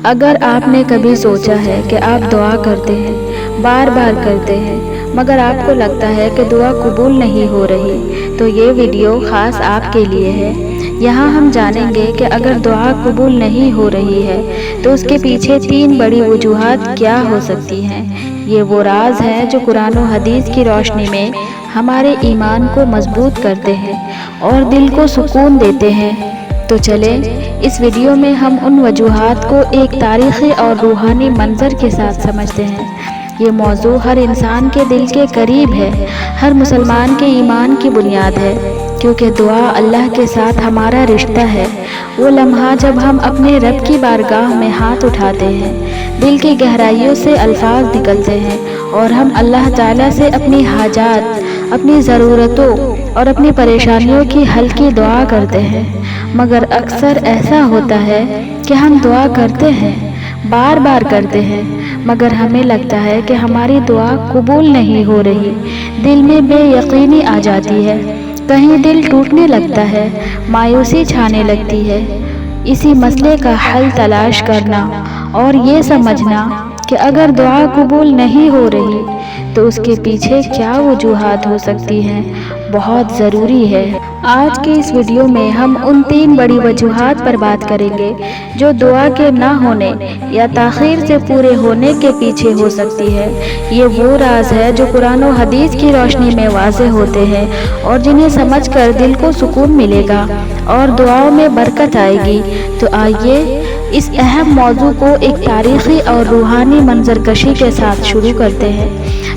اگر آپ نے کبھی سوچا ہے کہ آپ دعا کرتے ہیں، بار بار کرتے ہیں، مگر آپ کو لگتا ہے کہ دعا قبول نہیں ہو رہی، تو یہ ویڈیو خاص آپ کے لیے ہے۔ یہاں ہم جانیں گے کہ اگر دعا قبول نہیں ہو رہی ہے تو اس کے پیچھے 3 بڑی وجوہات کیا ہو سکتی ہیں۔ یہ وہ راز ہیں جو قرآن و حدیث کی روشنی میں ہمارے ایمان کو مضبوط کرتے ہیں اور دل کو سکون دیتے ہیں۔ تو چلیں اس ویڈیو میں ہم ان وجوہات کو ایک تاریخی اور روحانی منظر کے ساتھ سمجھتے ہیں۔ یہ موضوع ہر انسان کے دل کے قریب ہے، ہر مسلمان کے ایمان کی بنیاد ہے، کیونکہ دعا اللہ کے ساتھ ہمارا رشتہ ہے۔ وہ لمحہ جب ہم اپنے رب کی بارگاہ میں ہاتھ اٹھاتے ہیں، دل کی گہرائیوں سے الفاظ نکلتے ہیں اور ہم اللہ تعالیٰ سے اپنی حاجات، اپنی ضرورتوں اور اپنی پریشانیوں کی حل کی دعا کرتے ہیں۔ مگر اکثر ایسا ہوتا ہے کہ ہم دعا کرتے ہیں، بار بار کرتے ہیں، مگر ہمیں لگتا ہے کہ ہماری دعا قبول نہیں ہو رہی۔ دل میں بے یقینی آ جاتی ہے، کہیں دل ٹوٹنے لگتا ہے، مایوسی چھانے لگتی ہے۔ اسی مسئلے کا حل تلاش کرنا اور یہ سمجھنا کہ اگر دعا قبول نہیں ہو رہی تو اس کے پیچھے کیا وجوہات ہو سکتی ہیں، بہت ضروری ہے۔ آج کی اس ویڈیو میں ہم ان 3 بڑی وجوہات پر بات کریں گے جو دعا کے نہ ہونے یا تاخیر سے پورے ہونے کے پیچھے ہو سکتی ہے۔ یہ وہ راز ہے جو قرآن و حدیث کی روشنی میں واضح ہوتے ہیں اور جنہیں سمجھ کر دل کو سکون ملے گا اور دعاؤں میں برکت آئے گی۔ تو آئیے اس اہم موضوع کو ایک تاریخی اور روحانی منظر کشی کے ساتھ شروع کرتے ہیں۔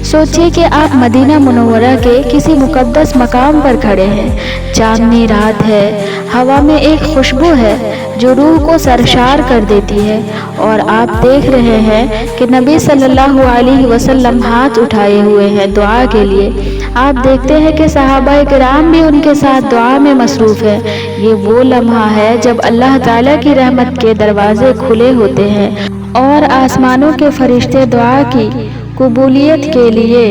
سوچیے کہ آپ مدینہ منورہ کے کسی مقدس مقام پر کھڑے ہیں، چاندنی رات ہے، ہوا میں ایک خوشبو ہے جو روح کو سرشار کر دیتی ہے، اور آپ دیکھ رہے ہیں کہ نبی صلی اللہ علیہ وسلم ہاتھ اٹھائے ہوئے ہیں دعا کے لیے۔ آپ دیکھتے ہیں کہ صحابہ کرام بھی ان کے ساتھ دعا میں مصروف ہیں۔ یہ وہ لمحہ ہے جب اللہ تعالیٰ کی رحمت کے دروازے کھلے ہوتے ہیں اور آسمانوں کے فرشتے دعا کی قبولیت کے لیے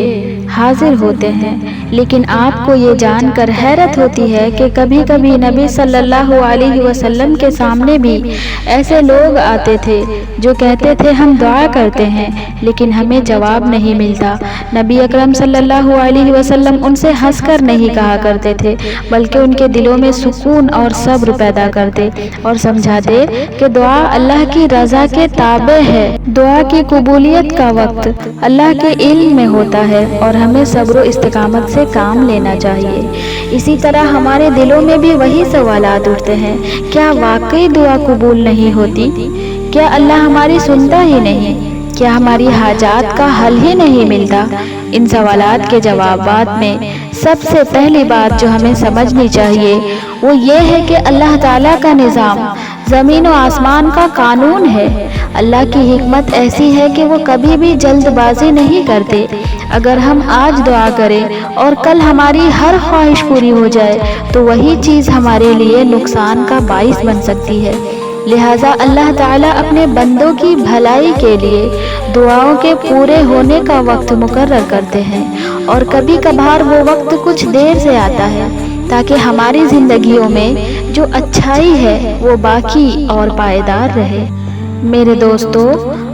حاضر ہوتے ہیں۔ لیکن آپ کو یہ جان کر حیرت ہوتی ہے کہ کبھی کبھی نبی صلی اللہ علیہ وسلم کے سامنے بھی ایسے لوگ آتے تھے جو کہتے تھے ہم دعا کرتے ہیں لیکن ہمیں جواب نہیں ملتا۔ نبی اکرم صلی اللہ علیہ وسلم ان سے ہنس کر نہیں کہا کرتے تھے، بلکہ ان کے دلوں میں سکون اور صبر پیدا کرتے اور سمجھاتے کہ دعا اللہ کی رضا کے تابع ہے۔ دعا کی قبولیت کا وقت اللہ کے علم میں ہوتا ہے اور ہمیں صبر و استقامت سے کام لینا چاہیے۔ اسی طرح ہمارے دلوں میں بھی وہی سوالات اٹھتے ہیں، کیا واقعی دعا قبول نہیں ہوتی؟ کیا اللہ ہماری سنتا ہی نہیں؟ کیا ہماری حاجات کا حل ہی نہیں ملتا؟ ان سوالات کے جوابات میں سب سے پہلی بات جو ہمیں سمجھنی چاہیے وہ یہ ہے کہ اللہ تعالیٰ کا نظام زمین و آسمان کا قانون ہے۔ اللہ کی حکمت ایسی ہے کہ وہ کبھی بھی جلد بازی نہیں کرتے۔ اگر ہم آج دعا کریں اور کل ہماری ہر خواہش پوری ہو جائے تو وہی چیز ہمارے لیے نقصان کا باعث بن سکتی ہے۔ لہٰذا اللہ تعالیٰ اپنے بندوں کی بھلائی کے لیے دعاؤں کے پورے ہونے کا وقت مقرر کرتے ہیں، اور کبھی کبھار وہ وقت کچھ دیر سے آتا ہے تاکہ ہماری زندگیوں میں جو اچھائی ہے وہ باقی اور پائیدار رہے۔ میرے دوستو،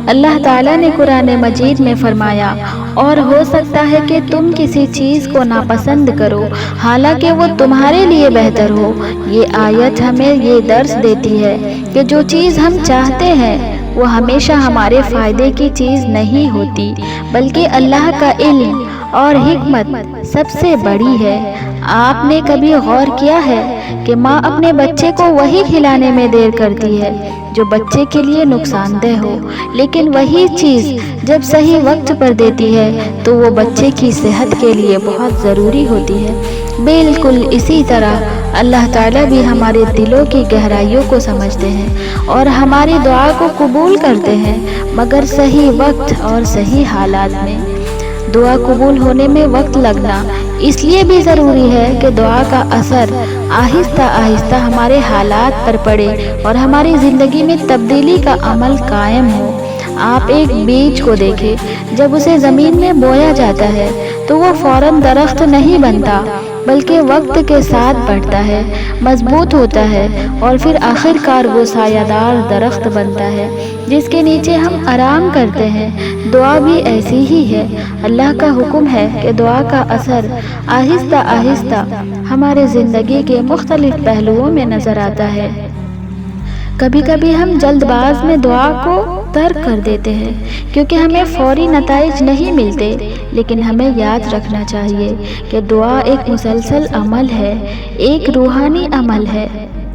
اللہ تعالیٰ نے قرآن مجید میں فرمایا، اور ہو سکتا ہے کہ تم کسی چیز کو ناپسند کرو حالانکہ وہ تمہارے لیے بہتر ہو۔ یہ آیت ہمیں یہ درس دیتی ہے کہ جو چیز ہم چاہتے ہیں وہ ہمیشہ ہمارے فائدے کی چیز نہیں ہوتی، بلکہ اللہ کا علم اور حکمت سب سے بڑی ہے۔ آپ نے کبھی غور کیا ہے کہ ماں اپنے بچے کو وہی کھلانے میں دیر کرتی ہے جو بچے کے لیے نقصان دہ ہو، لیکن وہی چیز جب صحیح وقت پر دیتی ہے تو وہ بچے کی صحت کے لیے بہت ضروری ہوتی ہے۔ بالکل اسی طرح اللہ تعالیٰ بھی ہمارے دلوں کی گہرائیوں کو سمجھتے ہیں اور ہماری دعا کو قبول کرتے ہیں، مگر صحیح وقت اور صحیح حالات میں۔ دعا قبول ہونے میں وقت لگنا اس لیے بھی ضروری ہے کہ دعا کا اثر آہستہ آہستہ ہمارے حالات پر پڑے اور ہماری زندگی میں تبدیلی کا عمل قائم ہو۔ آپ ایک بیج کو دیکھیں، جب اسے زمین میں بویا جاتا ہے تو وہ فوراً درخت نہیں بنتا، بلکہ وقت کے ساتھ بڑھتا ہے، مضبوط ہوتا ہے اور پھر آخر کار وہ سایہ دار درخت بنتا ہے جس کے نیچے ہم آرام کرتے ہیں۔ دعا بھی ایسی ہی ہے۔ اللہ کا حکم ہے کہ دعا کا اثر آہستہ آہستہ ہمارے زندگی کے مختلف پہلوؤں میں نظر آتا ہے۔ کبھی کبھی ہم جلد باز میں دعا کو ترک کر دیتے ہیں کیونکہ ہمیں فوری نتائج نہیں ملتے، لیکن ہمیں یاد رکھنا چاہیے کہ دعا ایک مسلسل عمل ہے، ایک روحانی عمل ہے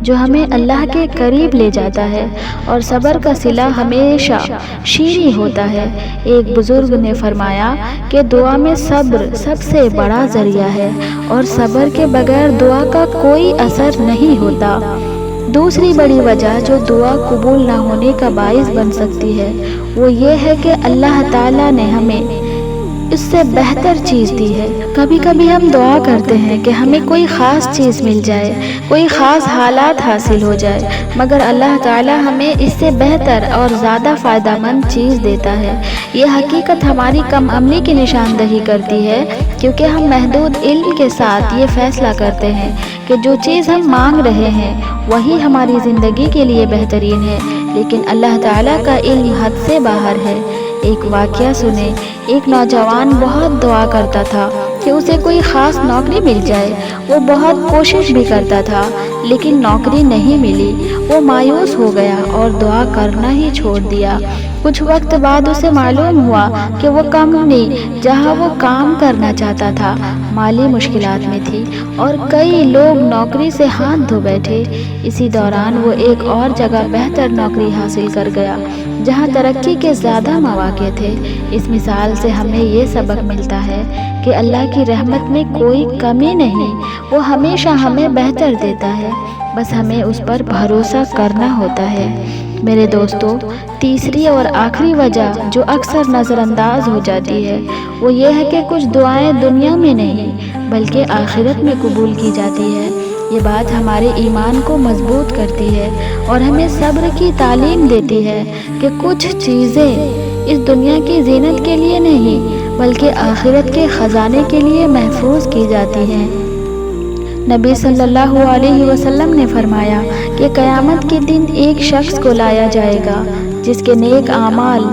جو ہمیں اللہ کے قریب لے جاتا ہے، اور صبر کا صلہ ہمیشہ شیریں ہوتا ہے۔ ایک بزرگ نے فرمایا کہ دعا میں صبر سب سے بڑا ذریعہ ہے، اور صبر کے بغیر دعا کا کوئی اثر نہیں ہوتا۔ دوسری بڑی وجہ جو دعا قبول نہ ہونے کا باعث بن سکتی ہے وہ یہ ہے کہ اللہ تعالیٰ نے ہمیں اس سے بہتر چیز دی ہے۔ کبھی کبھی ہم دعا کرتے ہیں کہ ہمیں کوئی خاص چیز مل جائے، کوئی خاص حالات حاصل ہو جائے، مگر اللہ تعالیٰ ہمیں اس سے بہتر اور زیادہ فائدہ مند چیز دیتا ہے۔ یہ حقیقت ہماری کم عملی کی نشاندہی کرتی ہے، کیونکہ ہم محدود علم کے ساتھ یہ فیصلہ کرتے ہیں کہ جو چیز ہم مانگ رہے ہیں وہی ہماری زندگی کے لیے بہترین ہے، لیکن اللہ تعالیٰ کا علم حد سے باہر ہے۔ ایک واقعہ سنیں۔ ایک نوجوان بہت دعا کرتا تھا کہ اسے کوئی خاص نوکری مل جائے۔ وہ بہت کوشش بھی کرتا تھا لیکن نوکری نہیں ملی۔ وہ مایوس ہو گیا اور دعا کرنا ہی چھوڑ دیا۔ کچھ وقت بعد اسے معلوم ہوا کہ وہ کمپنی جہاں وہ کام کرنا چاہتا تھا مالی مشکلات میں تھی اور کئی لوگ نوکری سے ہاتھ دھو بیٹھے۔ اسی دوران وہ ایک اور جگہ بہتر نوکری حاصل کر گیا جہاں ترقی کے زیادہ مواقع تھے۔ اس مثال سے ہمیں یہ سبق ملتا ہے کہ اللہ کی رحمت میں کوئی کمی نہیں، وہ ہمیشہ ہمیں بہتر دیتا ہے، بس ہمیں اس پر بھروسہ کرنا ہوتا ہے۔ میرے دوستو، تیسری اور آخری وجہ جو اکثر نظر انداز ہو جاتی ہے وہ یہ ہے کہ کچھ دعائیں دنیا میں نہیں بلکہ آخرت میں قبول کی جاتی ہے۔ یہ بات ہمارے ایمان کو مضبوط کرتی ہے اور ہمیں صبر کی تعلیم دیتی ہے کہ کچھ چیزیں اس دنیا کی زینت کے لیے نہیں بلکہ آخرت کے خزانے کے لیے محفوظ کی جاتی ہیں۔ نبی صلی اللہ علیہ وسلم نے فرمایا کہ قیامت کے دن ایک شخص کو لایا جائے گا جس کے نیک اعمال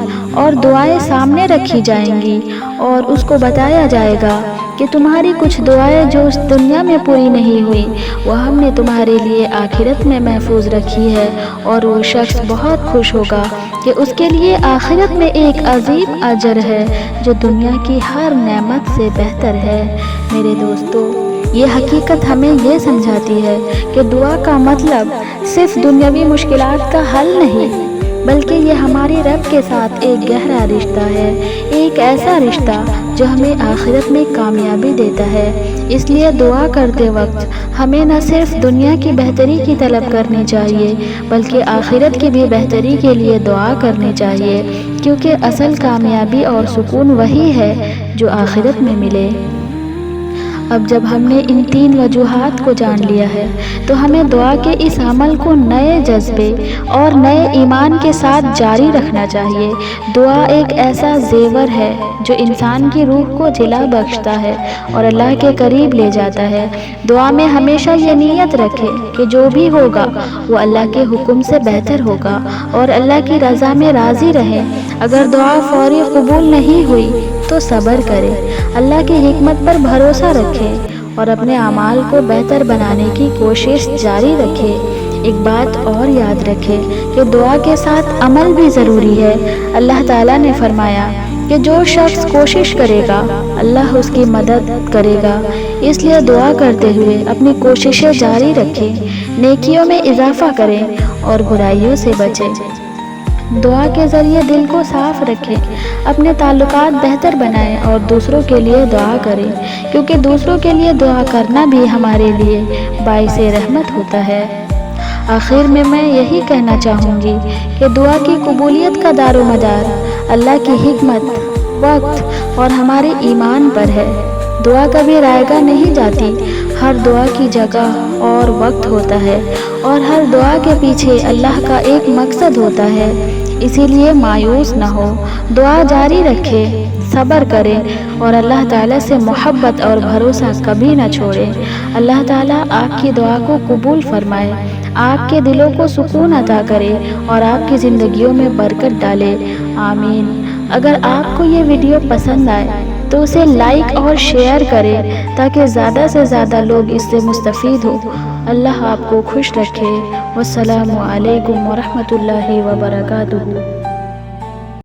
اور دعائیں سامنے رکھی جائیں گی، اور اس کو بتایا جائے گا کہ تمہاری کچھ دعائیں جو اس دنیا میں پوری نہیں ہوئی وہ ہم نے تمہارے لیے آخرت میں محفوظ رکھی ہے، اور وہ شخص بہت خوش ہوگا کہ اس کے لیے آخرت میں ایک عظیم اجر ہے جو دنیا کی ہر نعمت سے بہتر ہے۔ میرے دوستو، یہ حقیقت ہمیں یہ سمجھاتی ہے کہ دعا کا مطلب صرف دنیاوی مشکلات کا حل نہیں بلکہ یہ ہمارے رب کے ساتھ ایک گہرا رشتہ ہے، ایک ایسا رشتہ جو ہمیں آخرت میں کامیابی دیتا ہے۔ اس لیے دعا کرتے وقت ہمیں نہ صرف دنیا کی بہتری کی طلب کرنی چاہیے بلکہ آخرت کی بھی بہتری کے لیے دعا کرنی چاہیے، کیونکہ اصل کامیابی اور سکون وہی ہے جو آخرت میں ملے۔ اب جب ہم نے ان تین وجوہات کو جان لیا ہے تو ہمیں دعا کے اس عمل کو نئے جذبے اور نئے ایمان کے ساتھ جاری رکھنا چاہیے۔ دعا ایک ایسا زیور ہے جو انسان کی روح کو جلا بخشتا ہے اور اللہ کے قریب لے جاتا ہے۔ دعا میں ہمیشہ یہ نیت رکھے کہ جو بھی ہوگا وہ اللہ کے حکم سے بہتر ہوگا اور اللہ کی رضا میں راضی رہے۔ اگر دعا فوری قبول نہیں ہوئی تو صبر کرے، اللہ کی حکمت پر بھروسہ رکھے اور اپنے اعمال کو بہتر بنانے کی کوشش جاری رکھے۔ ایک بات اور یاد رکھے کہ دعا کے ساتھ عمل بھی ضروری ہے۔ اللہ تعالیٰ نے فرمایا کہ جو شخص کوشش کرے گا اللہ اس کی مدد کرے گا، اس لیے دعا کرتے ہوئے اپنی کوششیں جاری رکھیں، نیکیوں میں اضافہ کریں اور برائیوں سے بچیں۔ دعا کے ذریعے دل کو صاف رکھیں، اپنے تعلقات بہتر بنائیں اور دوسروں کے لیے دعا کریں، کیونکہ دوسروں کے لیے دعا کرنا بھی ہمارے لیے باعث رحمت ہوتا ہے۔ آخر میں یہی کہنا چاہوں گی کہ دعا کی قبولیت کا دار و مدار اللہ کی حکمت، وقت اور ہمارے ایمان پر ہے۔ دعا کبھی رائے گاہ نہیں جاتی، ہر دعا کی جگہ اور وقت ہوتا ہے، اور ہر دعا کے پیچھے اللہ کا ایک مقصد ہوتا ہے۔ اسی لیے مایوس نہ ہو، دعا جاری رکھے، صبر کریں اور اللہ تعالیٰ سے محبت اور بھروسہ کبھی نہ چھوڑیں۔ اللہ تعالیٰ آپ کی دعا کو قبول فرمائے، آپ کے دلوں کو سکون عطا کرے اور آپ کی زندگیوں میں برکت ڈالے، آمین۔ اگر آپ کو یہ ویڈیو پسند آئے تو اسے لائک اور شیئر کریں تاکہ زیادہ سے زیادہ لوگ اس سے مستفید ہوں۔ اللہ آپ کو خوش رکھے۔ والسلام علیکم ورحمۃ اللہ وبرکاتہ۔